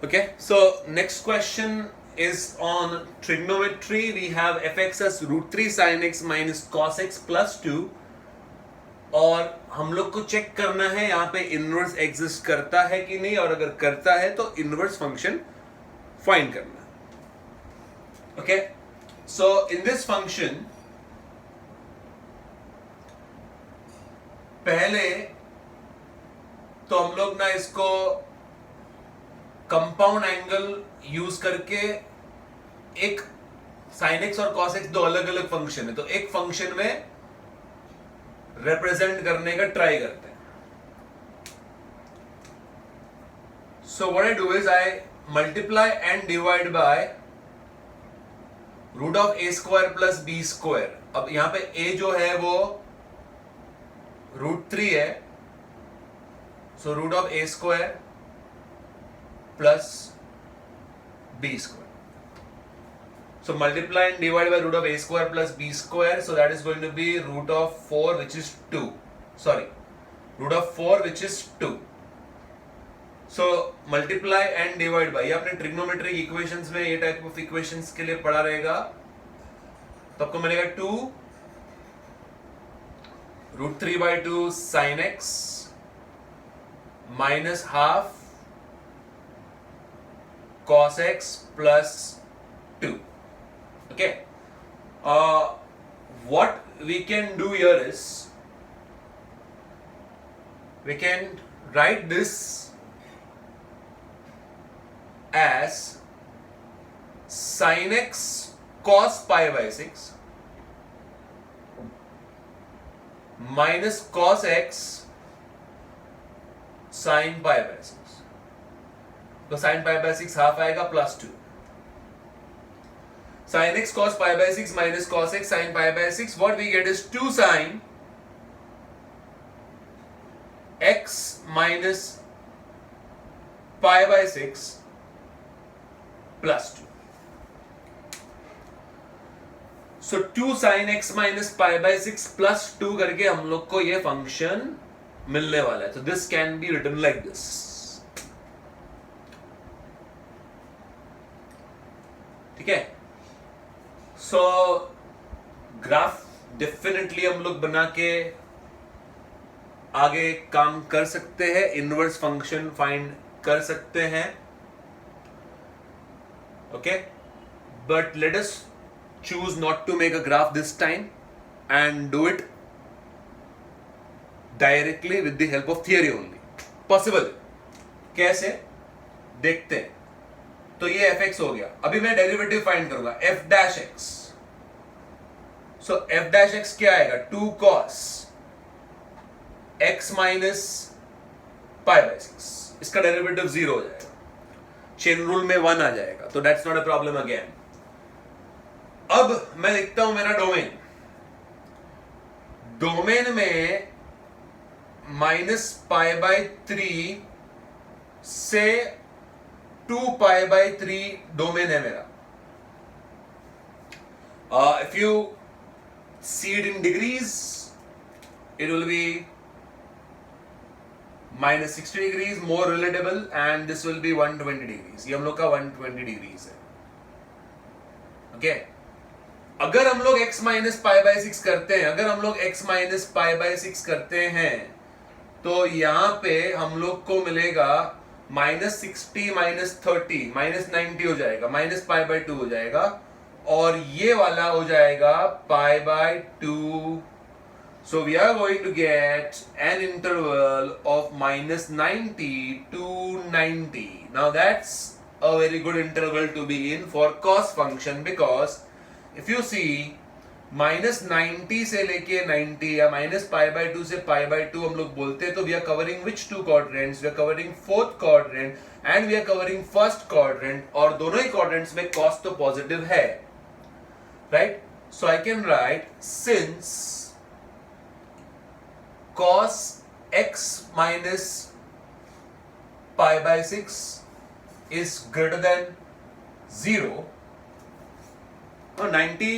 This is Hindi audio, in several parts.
Okay, so next question is on trigonometry. We have fx as root 3 sin x minus cos x plus 2 और हम लोग को चेक करना है यहाँ पे इनवर्स एग्जिस्ट करता है कि नहीं, और अगर करता है तो इनवर्स फंक्शन फाइंड करना है. Okay, so in this function पहले तो हम लोग ना इसको कंपाउंड एंगल यूज करके एक sin x और cos x दो अलग अलग फंक्शन है, तो एक फंक्शन में रिप्रेजेंट करने का ट्राई करते हैं. So what I do is I multiply and divide by root of a square plus b square. अब यहां पे a जो है वो √3 है, सो root of a square plus b square. So multiply and divide by root of a square plus b square. So that is going to be root of 4 which is 2. Sorry, root of 4 which is 2. So multiply and divide by, ये आपने ट्रिग्नोमेट्रिक इक्वेशंस में ये टाइप ऑफ इक्वेशंस के लिए पढ़ा रहेगा, तो आपको मिलेगा 2 √3/2 sin x minus half cos x plus 2. Okay, what we can do here is we can write this as sin x cos pi by 6 minus cos x sin pi by 6. तो sin pi by 6 हाफ आएगा plus 2. sin x cos pi by 6 minus cos x sin pi by 6, what we get is 2 sin x minus pi by 6 plus 2. So 2 sin x minus pi by 6 plus 2 करके हम लोग को ये फंक्शन मिलने वाला है. तो this can be written like this. ठीक है, सो ग्राफ डेफिनेटली हम लोग बना के आगे काम कर सकते हैं, इनवर्स फंक्शन फाइंड कर सकते हैं. Okay, but let us choose not to make a graph this time and do it directly with the help of theory only. Possible कैसे देखते हैं. तो ये fx हो गया. अभी मैं डेरिवेटिव फाइंड करूंगा f डैश x. सो f डैश x क्या आएगा, 2 cos x minus pi by 6. इसका डेरिवेटिव 0 हो जाएगा, चेन रूल में 1 आ जाएगा, तो that's not a problem again. अब मैं लिखता हूं मेरा डोमेन. डोमेन में माइनस पाई बाय 3 से 2 pi by 3 डोमेन है मेरा. If you see it in degrees, it will be minus 60 degrees, more relatable, and this will be 120 degrees. ये हम लोग का 120 degrees है. Okay? अगर हम लोग x minus pi by 6 करते हैं, तो यहां पे हम लोग को मिलेगा -60 -30 -90 हो जाएगा, माइनस पाई बाय 2 हो जाएगा, और ये वाला हो जाएगा pi by 2. So we are going to get an interval of -90 to 90. Now that's a very good interval to be in for cos function, because if you see -90 से लेके 90 या माइनस पाई बाय 2 से पाई बाय 2 हम लोग बोलते हैं, तो we are covering which 2 quadrants, we are covering 4th quadrant and we are covering 1st quadrant, और दोनों ही क्वाड्रेंट्स में cos तो पॉजिटिव है, right. So I can write since cos x minus pi by 6 is greater than 0, 90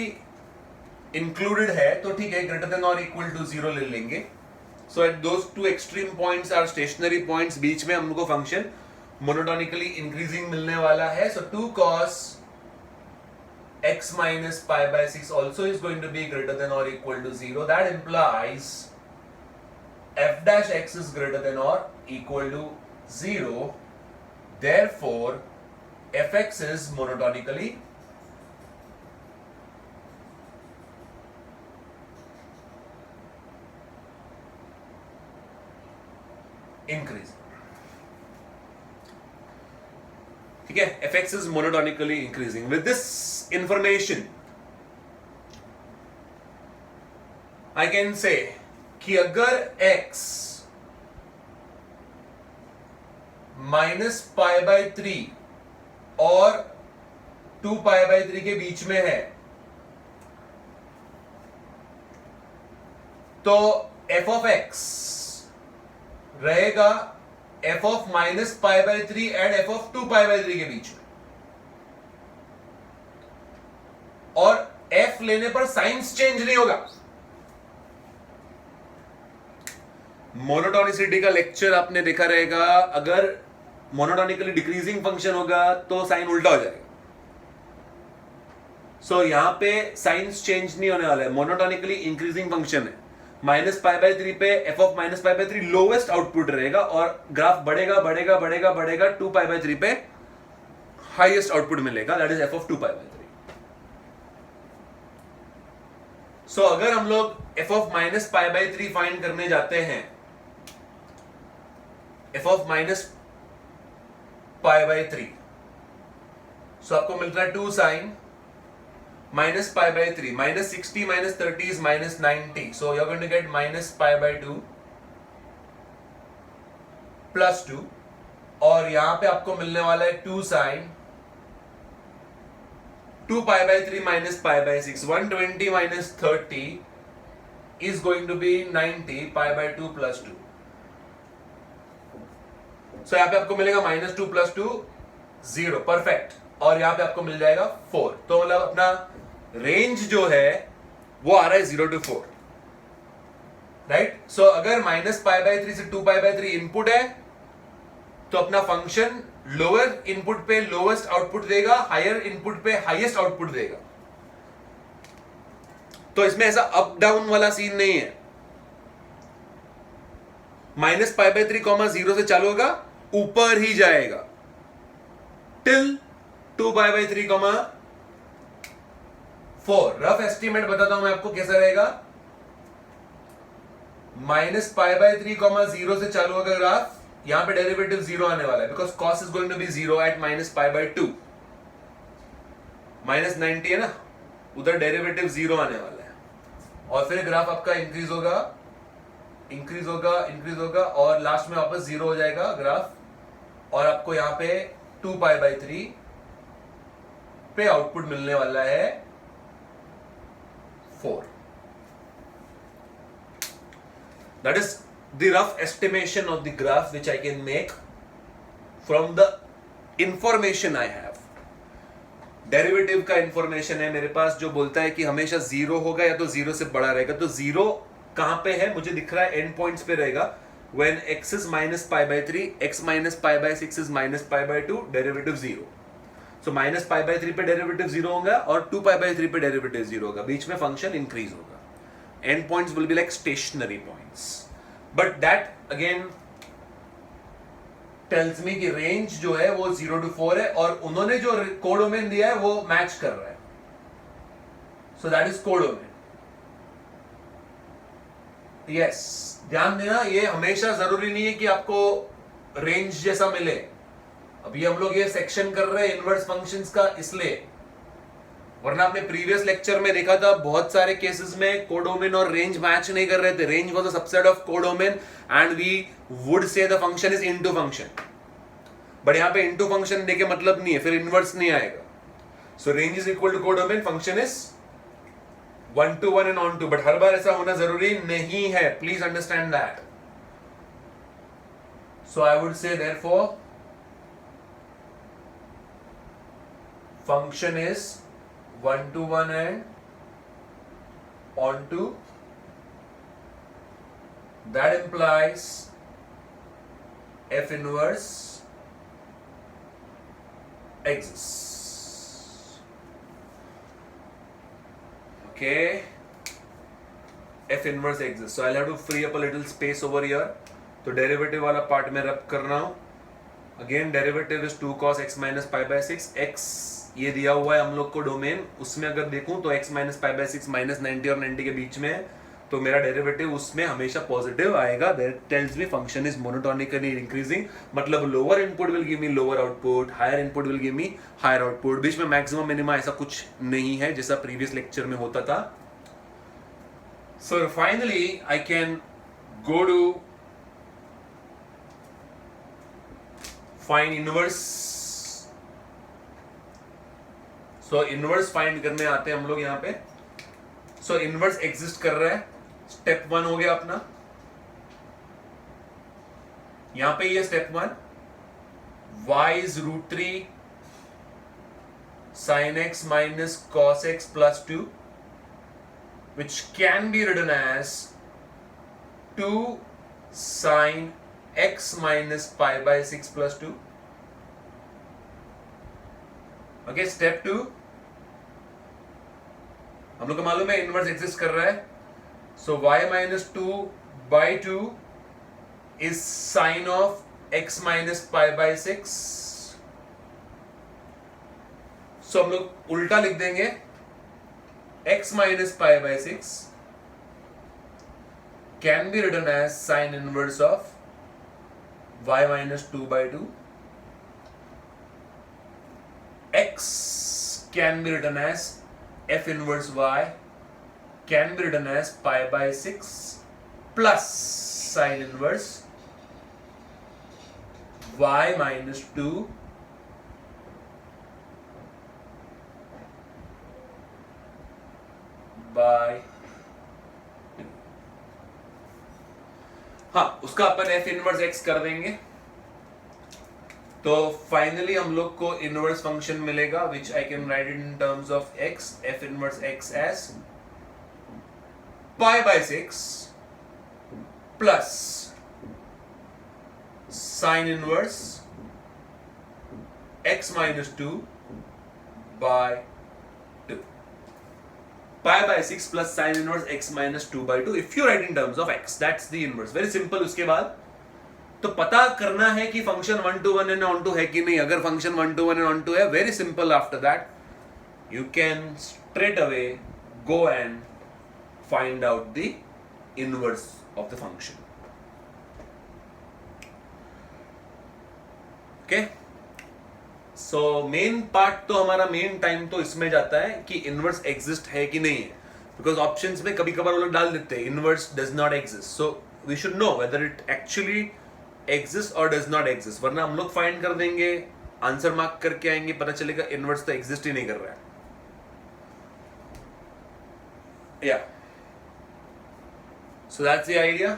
included है तो ठीक है, ग्रेटर देन और इक्वल टू 0 ले लेंगे. So at those two extreme points are stationary points, बीच में हमको फंक्शन मोनोटोनिकली इंक्रीजिंग मिलने वाला है. सो 2 cos x minus pi by 6 also is going to be greater than or equal to 0. That implies f dash x is greater than or equal to 0. Therefore, fx is monotonically increasing. ठीक है, fx is monotonically increasing. With this information, I can say कि अगर x माइनस पाई बाय 3 और 2 पाई बाय 3 के बीच में है, तो f ऑफ x रहेगा f of minus pi bye 3 and f of 2 pi bye 3 के बीच में. और f लेने पर साइंस चेंज नहीं होगा. मोनोटोनिसिटी का लेक्चर आपने देखा रहेगा. अगर मोनोटोनिकली डिक्रीजिंग फंक्शन होगा तो साइन उल्टा हो जाएगा. सो यहां पे साइंस चेंज नहीं होने वाला है. मोनोटोनिकली इंक्रीजिंग फंक्शन है. माइनस पाई बाय 3 पे F of minus pi bye 3 lowest output रहेगा और ग्राफ बढ़ेगा बढ़ेगा बढ़ेगा बढ़ेगा 2 पाई बाय 3 पे हाईएस्ट आउटपुट मिलेगा. That is F of 2 pi bye 3. सो अगर हम लोग F of minus pi bye 3 find करने जाते हैं, F of minus pi bye 3, सो आपको मिलता है 2 sign minus pi by 3. Minus 60 minus 30 is minus 90. So you're going to get minus pi by 2 plus 2. और यहां पे आपको मिलने वाला है 2 sin 2 pi by 3 minus pi by 6. 120 minus 30 is going to be 90 pi by 2 plus 2. So यहां पे आपको मिलेगा minus 2 plus 2 0. परफेक्ट. और यहां पे आपको मिल जाएगा 4. तो मतलब अपना रेंज जो है वो आ रहा है 0 to 4. राइट. सो अगर माइनस पाई बाय 3 से 2 पाई बाय 3 इनपुट है तो अपना फंक्शन लोअर इनपुट पे लोवेस्ट आउटपुट देगा, हायर इनपुट पे हाईएस्ट आउटपुट देगा. तो इसमें ऐसा अप डाउन वाला सीन नहीं है. माइनस पाई बाय 3 कॉमा 0 से चालू होगा, ऊपर ही जाएगा till 2 pi bye 3 comma 4. Rough estimate बताता हूं मैं आपको कैसा रहेगा. माइनस पाई बाय 3 कॉमा 0 से चालू होगा ग्राफ. यहां पे डेरिवेटिव 0 आने वाला है because cos is going to be 0 at minus pi by 2. Minus 90 है ना, उधर डेरिवेटिव 0 आने वाला है. और फिर ग्राफ आपका इंक्रीज होगा इंक्रीज होगा इंक्रीज होगा और लास्ट में वापस 0 हो जाएगा ग्राफ. और आपको यहां पे 2 पाई बाय 3 पे आउटपुट मिलने वाला है 4. That is the rough estimation of the graph which I can make from the information I have. Derivative का इंफॉर्मेशन है मेरे पास जो बोलता है कि हमेशा 0 होगा या तो 0 से बड़ा रहेगा. तो 0 कहां पे है मुझे दिख रहा है, एंड पॉइंट्स पे रहेगा. when x is minus pi by 3, x minus pi by 6 is minus pi by 2, derivative 0. So minus pi bye 3 पे डेरिवेटिव 0 होगा और 2 पाई बाय 3 पे डेरिवेटिव 0 होगा. बीच में फंक्शन इंक्रीज होगा. End points will be like stationary points. But that again tells me कि रेंज जो है वो 0 to 4 है और उन्होंने जो कोडोमेन दिया है वो मैच कर रहा है. सो दैट इज कोडोमेन. यस, ध्यान देना ये हमेशा जरूरी नहीं है कि आपको रेंज जैसा मिले. अभी हम लोग ये सेक्शन कर रहे हैं इनवर्स फंक्शंस का इसलिए, वरना आपने प्रीवियस लेक्चर में देखा था बहुत सारे केसेस में कोडोमेन और रेंज मैच नहीं कर रहे थे. Range was a subset of codomain and we would say the function is into function. But यहां पे इनटू फंक्शन देके मतलब नहीं है, फिर इनवर्स नहीं आएगा. So range is equal to codomain, function is 1 to 1 and onto. But हर बार ऐसा होना जरूरी नहीं है. Please understand that. So I would say therefore function is 1 to 1 and on to. That implies f inverse exists. Okay, f inverse exists. So I'll have to free up a little space over here. तो डेरिवेटिव वाला पार्ट में रब कर रहा हूं. Again derivative is 2 cos x minus pi by 6. x ये दिया हुआ है हम लोग को डोमेन, उसमें अगर देखूं तो x minus pi by 6 minus 90 और 90 के बीच में है, तो मेरा डेरिवेटिव उसमें हमेशा पॉजिटिव आएगा. That tells me function is monotonically increasing. मतलब lower input will give me lower output, higher input will give me higher output. बीच में मैक्सिमम मिनिमा ऐसा कुछ नहीं है जैसा प्रीवियस लेक्चर में होता था. So finally I can go to find inverse. So inverse find करने आते हैं हम लोग यहां पे. सो इनवर्स एग्जिस्ट कर रहा है. स्टेप 1 हो गया अपना. यहां पे ये step 1, y is √3 sin x minus cos x plus 2, which can be written as 2 sin x minus pi by 6 plus 2. Okay, step 2, हम लोग को मालूम है इनवर्स एग्जिस्ट कर रहा है. सो y minus 2 by 2 is sin of x minus pi by 6. सो हम लोग उल्टा लिख देंगे. x minus pi by 6 can be written as sin inverse of y minus 2 by 2. x can be written as f inverse y can be written as pi by 6 plus sin inverse y minus 2 by 2. हाँ, उसका अपन f इनवर्स x कर देंगे. तो फाइनली हम लोग को इनवर्स फंक्शन मिलेगा which I can write in terms of x, f inverse x as pi by 6 plus sine inverse x minus 2 by 2. Pi by 6 plus sine inverse x minus 2 by 2 if you write in terms of x, that's the inverse. Very simple. उसके बाद तो पता करना है कि function 1 to 1 and onto है कि नहीं. अगर function 1 to 1 and onto है, very simple. After that you can straight away go and find out the inverse of the function. Okay, so main part तो हमारा मेन टाइम तो इसमें जाता है कि इनवर्स एग्जिस्ट है कि नहीं है. बिकॉज ऑप्शंस में कभी कभार वो लोग डाल देते हैं inverse does not exist. So we should know whether it actually exist और डज नॉट एग्जिस्ट. वरना हम लोग फाइंड कर देंगे, आंसर मार्क करके आएंगे, पता चलेगा इनवर्स तो एग्जिस्ट ही नहीं कर रहा है. या so that's the idea.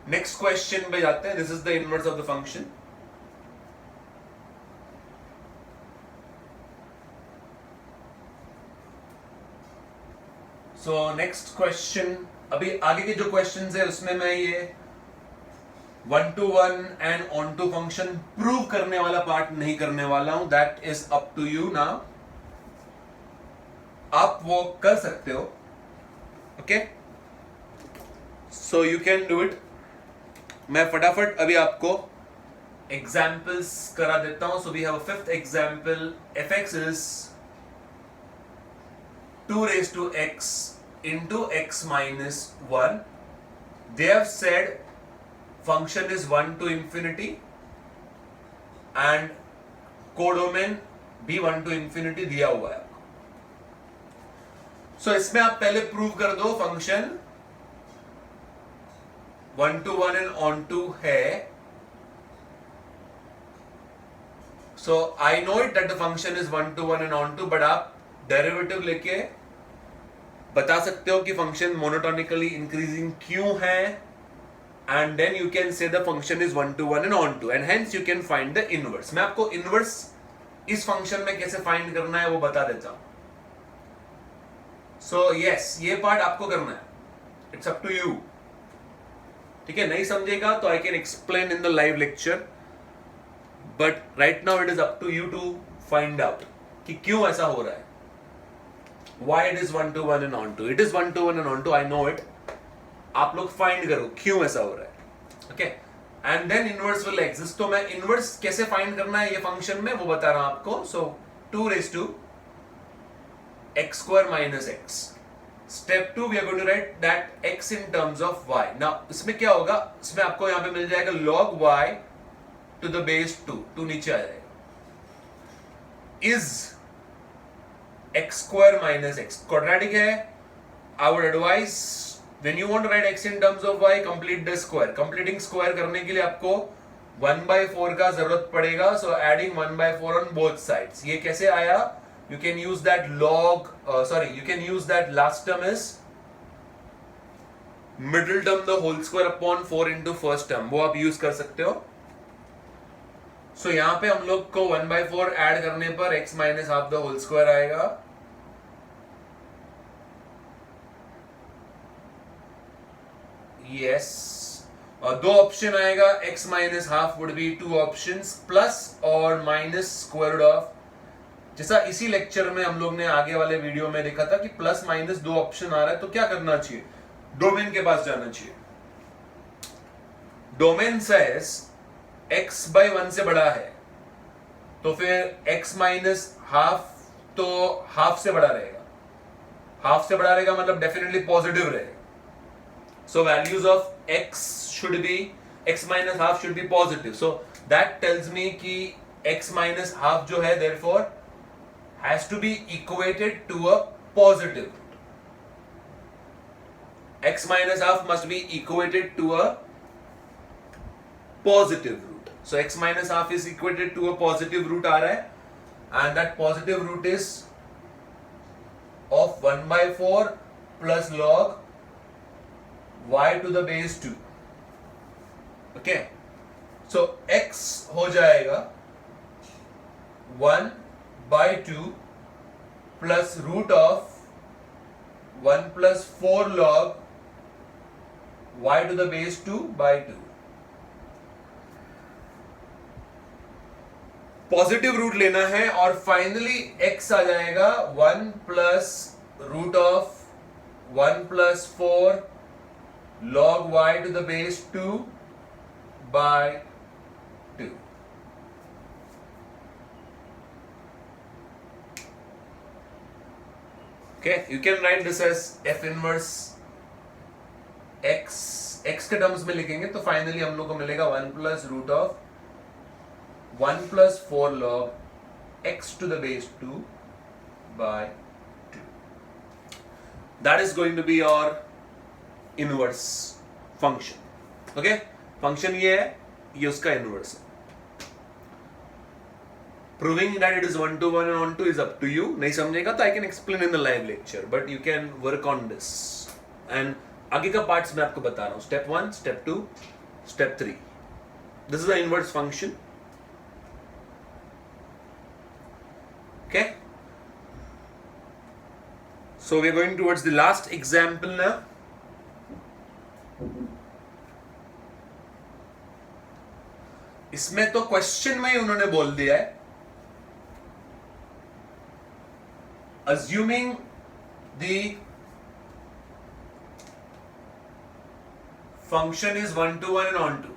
Next question पे जाते हैं. This is the inverse of the function. So next question, अभी आगे के जो क्वेश्चंस है उसमें मैं ये 1 to 1 and onto function prove करने वाला पार्ट नहीं करने वाला हूं. That is up to you now. आप वो कर सकते हो. Okay, so you can do it. मैं फटाफट अभी आपको एग्जाम्पल्स करा देता हूं. So we have a fifth example. fx is 2 raised to x into x minus 1. They have said function is 1 to infinity and codomain भी 1 to infinity दिया हुआ है. सो इसमें आप पहले प्रूव कर दो function 1 to 1 and on to है. So I know it that the function is 1 to 1 and on to, but आप डेरिवेटिव लेके बता सकते हो कि फंक्शन मोनोटोनिकली इंक्रीजिंग क्यों है, and then you can say the function is 1 to 1 and onto, and hence you can find the inverse. मैं आपको इनवर्स इस फंक्शन में कैसे फाइंड करना है वो बता देता हूं. सो यस, ये पार्ट आपको करना है. It's up to you. ठीक है, नहीं समझेगा तो I can explain in the live lecture. But right now it is up to you to find out कि क्यों ऐसा हो रहा है. Why it is 1 to 1 and on to? It is 1 to 1 and on to. I know it. आप लोग फाइंड करो क्यों ऐसा हो रहा है. Okay, and then inverse will exist. तो मैं इनवर्स कैसे फाइंड करना है ये फंक्शन में वो बता रहा हूं आपको. सो 2 raised to x square minus x. Step 2 we are going to write that x in terms of y. Now इसमें क्या होगा, इसमें आपको यहां पे मिल जाएगा log y to the base 2. 2 नीचे आ जाएगा. Is x square minus x quadratic है. I would advise when you want to write x in terms of y, complete the square. Completing square करने के लिए आपको 1/4 का जरूरत पड़ेगा. So adding 1/4 on both sides. ये कैसे आया? You can use that you can use that last term is middle term the whole square upon 4 into first term. वो आप यूज कर सकते हो. So यहां पे हम लोग को 1/4 ऐड करने पर x minus half the whole square आएगा. Yes. और दो ऑप्शन आएगा. x minus half would be 2 options plus और minus square root of. जैसा इसी लेक्चर में हम लोग ने आगे वाले वीडियो में देखा था कि प्लस माइनस 2 ऑप्शन आ रहा है तो क्या करना चाहिए, डोमेन के पास जाना चाहिए. डोमेन सेज x/1 से बड़ा है तो फिर x माइनस हाफ तो हाफ से बड़ा रहेगा. हाफ से बड़ा रहेगा मतलब डेफिनेटली पॉजिटिव रहेगा. So values of x should be x minus half should be positive. So that tells me कि x माइनस हाफ जो है therefore has to be equated to a positive root. X minus half must be equated to a positive root. So x minus half is equated to a positive root आ रहा है, and that positive root is of 1/4 plus log y to the base 2. Okay, so x हो जाएगा 1/2 plus root of 1 plus 4 log y to the base 2/2. Positive root लेना है और फाइनली x आ जाएगा 1 plus root of 1 plus 4 log y to the base 2/2. Okay, you can write this as f inverse x. x के टर्म्स में लिखेंगे तो फाइनली हम लोग को मिलेगा 1 plus root of 1 plus 4 log x to the base 2/2. That is going to be your inverse function. Okay, function ये है, ये उसका inverse है. Proving that it is 1 to 1 and on to is up to you. नहीं समझेगा तो I can explain in the live lecture, but you can work on this. And आगे का पार्ट्स मैं आपको बता रहा हूँ. Step 1, Step 2, Step 3. This is the inverse function. Okay. So we are going towards the last example now. इसमें तो क्वेश्चन में ही उन्होंने बोल दिया है. Assuming the function is 1 to 1 and on to.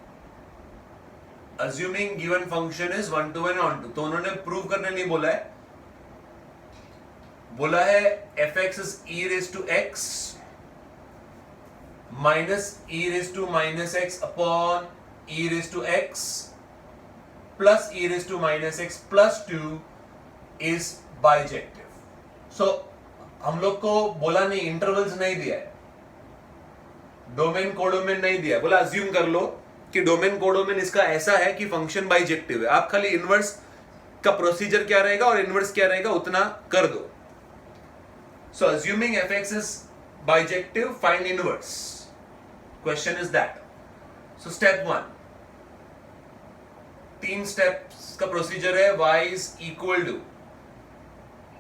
Assuming given function is 1 to 1 and on to. तो उन्होंने प्रूव करने नहीं बोला है. बोला है fx is e raised to x minus e raised to minus x upon e raised to x plus e raised to minus x plus 2 is bijective. So हम लोग को बोला नहीं, इंटरवल्स नहीं दिया है, डोमेन कोडोमेन नहीं दिया है. बोला अज्यूम कर लो कि डोमेन कोडोमेन इसका ऐसा है कि फंक्शन बाइजेक्टिव है. आप खाली इनवर्स का प्रोसीजर क्या रहेगा और इनवर्स क्या रहेगा उतना कर दो. So assuming fx is bijective, find inverse. Question is that. So step 1, 3 steps का प्रोसीजर है. y is equal to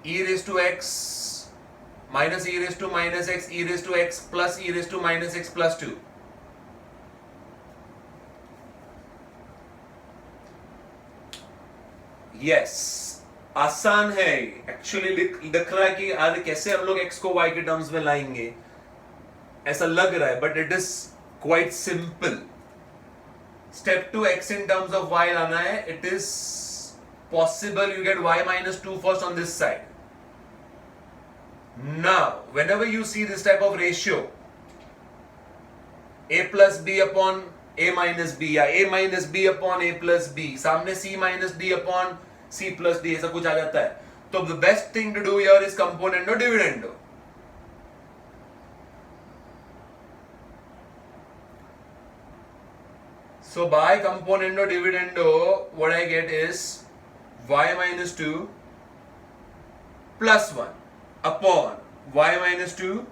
e raised to x minus e raised to minus x e raised to x plus e raised to minus x plus 2. Yes, आसान है एक्चुअली। दिख रहा है कि यार कैसे हम लोग x को y के टर्म्स में लाएंगे, ऐसा लग रहा है, but it is quite simple. Step two x in terms of y लाना है, it is possible you get y minus 2 first on this side. Now whenever you see this type of ratio a plus b upon a minus b या a minus b upon a plus b, सामने c minus d upon c plus d ऐसा कुछ आ जाता है, तो the best thing to do here is componendo dividendo. So by componendo dividendo, what I get is y minus 2 plus 1 upon y minus 2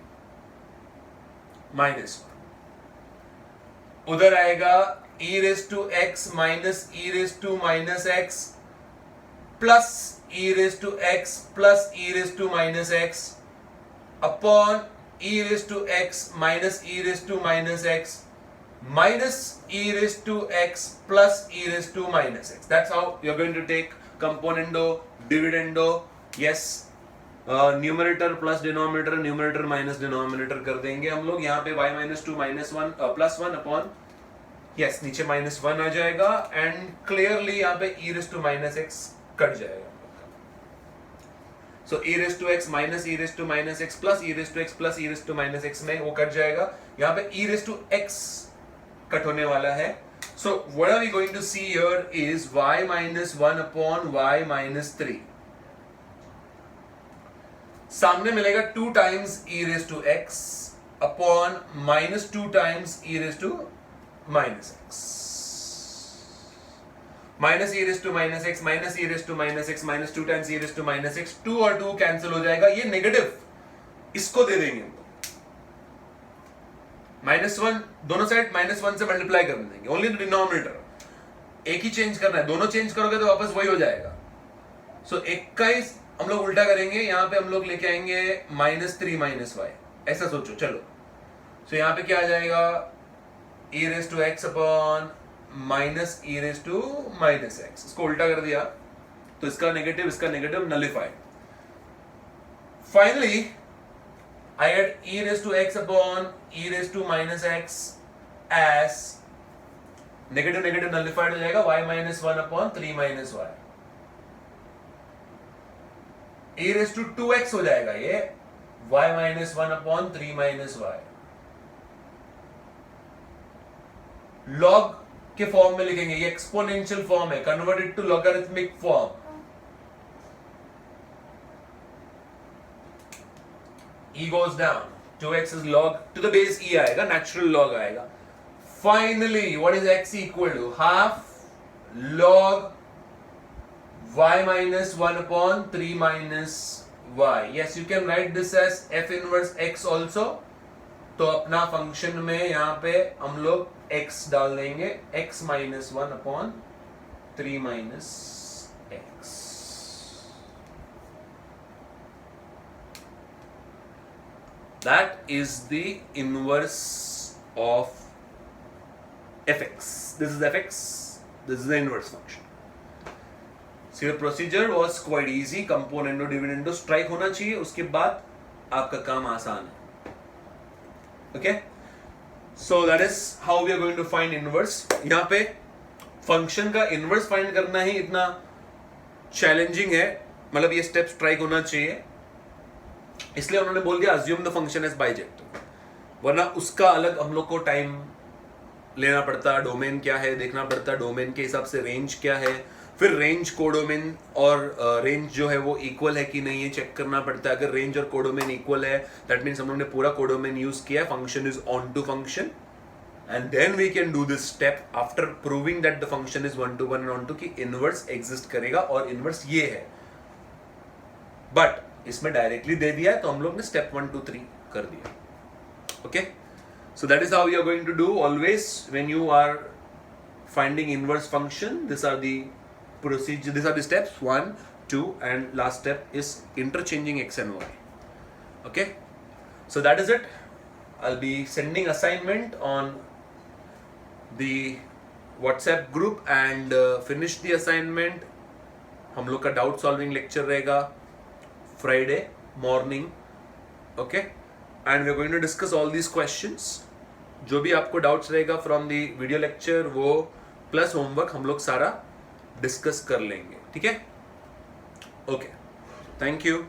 minus 1. उधर आएगा e raised to x minus e raised to minus x plus e raised to x plus e raised to minus x upon e raised to x minus e raised to minus x minus e raised to x plus e raised to minus x. That's how you're going to take componendo dividendo. Yes, numerator plus denominator, numerator minus denominator कर देंगे हम लोग। यहाँ पे y minus 2 minus 1 plus 1 upon, yes, नीचे माइनस 1 आ जाएगा एंड क्लियरली यहाँ पे e raised to minus x cut जाएगा। So e raised to x minus e raised to minus x plus e raised to x plus e raised to minus x में वो कट जाएगा। यहाँ पे e raised to x cut होने वाला है। So what are we going to see here is y minus 1 upon y minus 3. सामने मिलेगा 2 times e raised to x upon minus 2 times e raised to minus x. Minus e raised to minus x minus e raised to minus x minus 2 times e raised to minus x, 2 और 2 कैंसिल हो जाएगा, ये नेगेटिव, इसको दे देंगे माइनस 1, दोनों साइड माइनस 1 से मल्टीप्लाई कर देंगे, ओनली द डिनोमिनेटर, एक ही चेंज करना है, दोनों चेंज करोगे तो वापस वही हो जाएगा। सो 21 हम लोग उल्टा करेंगे, यहाँ पे हम लोग लेके आएंगे माइनस 3 माइनस वाई, ऐसा सोचो। चलो, सो यहाँ पे क्या आ जाएगा, e raised to x upon minus e raised to minus x, इसको उल्टा कर दिया तो इसका negative nullified. Finally I get e raised to x upon e raised to minus x as negative nullified हो जाएगा y minus 1 upon 3 minus y, e raised to 2x हो जाएगा ये y minus 1 upon 3 minus y। log के फॉर्म में लिखेंगे, ये एक्सपोनेंशियल फॉर्म है, converted to logarithmic form. e goes down, 2x is log to the base e आएगा, नेचुरल log आएगा। Finally what is x equal to half log y minus 1 upon 3 minus y। yes, you can write this as f inverse x also। तो अपना फंक्शन में यहाँ पे हम लोग x डाल देंगे, x minus 1 upon 3 minus x। That is the inverse of fx. This is fx, this is the inverse function. So your procedure was quite easy, componendo dividendo strike होना चाहिए, उसके बाद आपका काम आसान है। Okay, so that is how we are going to find inverse। यहाँ पे फंक्शन का इनवर्स फाइंड करना ही इतना चैलेंजिंग है, मतलब ये स्टेप स्ट्राइक होना चाहिए, इसलिए उन्होंने बोल दिया assume the function as bijective, वरना उसका अलग हम लोग को टाइम लेना पड़ता, डोमेन क्या है देखना पड़ता, डोमेन के हिसाब से रेंज क्या है, फिर रेंज कोडोमेन और रेंज जो है वो इक्वल है कि नहीं ये चेक करना पड़ता है। अगर रेंज और कोडोमेन इक्वल है दैट मीन्स हम लोग ने पूरा कोडोमेन यूज किया, function is onto function, and then we can do this step after proving that the function is 1 to 1 and on to कि इनवर्स एग्जिस्ट करेगा और इनवर्स ये है। बट इसमें डायरेक्टली दे दिया है तो हम लोग ने स्टेप 1 2 3 कर दिया। Okay, so that is how you are going to do always when you are finding inverse function. This are the procedure, these are the steps 1 2 and last step is interchanging x and y। okay, so that is it। I'll be sending assignment on the WhatsApp group and finish the assignment। हम लोग का डाउट सॉल्विंग लेक्चर रहेगा Friday morning, okay, and we are going to discuss all these questions. जो भी आपको डाउट्स रहेगा फ्रॉम दी वीडियो लेक्चर वो प्लस होमवर्क हम लोग सारा डिस्कस कर लेंगे, ठीक है? Okay, thank you.